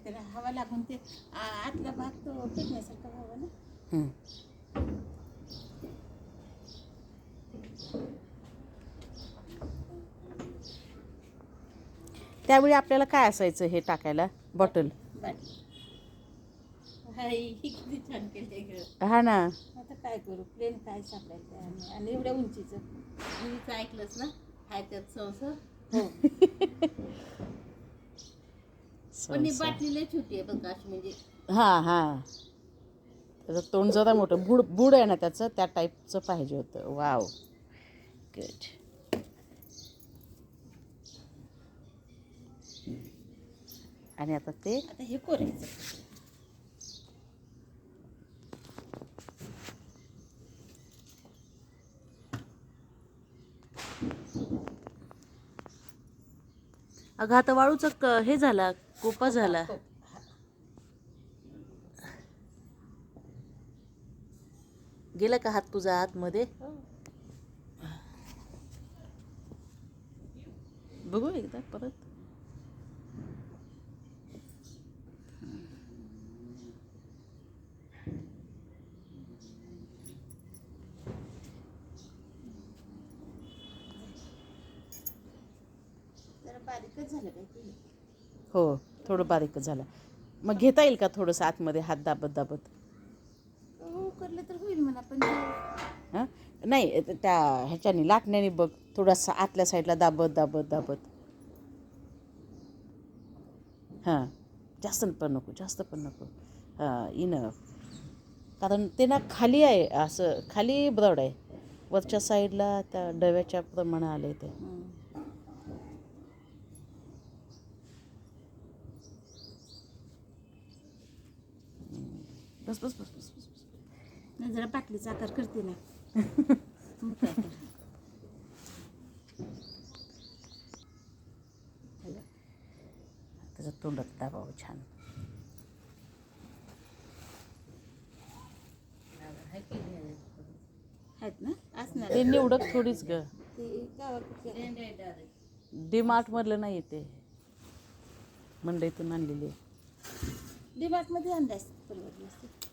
त्याला हवा लागून ते आतला भाग तो पेटण्यासारखा व्हावा ना. त्यावेळी आपल्याला काय असायचं हे टाकायला? बॉटल. किती छान केले. हा ना. आता काय करू, प्लेन काय सापडायचं आणि एवढ्या उंचीचं. उंचीचं ऐकलंच ना, हाय त्यात संसार. हो. पण बाटली लय छोटी आहे बघा अशी, म्हणजे हा त्याचं तोंड जरा मोठं, बुड आहे ना त्याचं, त्या टाईपचं पाहिजे होतं. Wow, good. आणि आता हे कोरायचं. अगं आता वाळूचा हे झाला, कोपा झाला. गेला का हात तुझा आतमध्ये? बघू एकदा परत. बारीकच झालं काय? हो, थोडं बारीकच झालं. मग घेता येईल का थोडंसं आतमध्ये हात दाबत दाबत? हो, करलं तर होईल म्हणा. पण हां, नाही त्या ह्याच्याने लाटण्याने बघ, थोडासा आतल्या साईडला दाबत दाबत दाबत. हां, जास्त पण नको. हां, इनफ. कारण ते ना खाली आहे, असं खाली ब्रॉड आहे. वरच्या साईडला त्या डव्याच्या प्रमाणे आले ते. बस. नाही, जरा बाटलीचा आकार करते ना. त्याचं तोंडात दाबावं छान. आहेत ना, असणार. ते निवडक थोडीच ग, ते डीमार्ट मधलं नाही ते, मंडईतून आणलेली. डीमार्ट मध्ये आणले असते परवडले असते.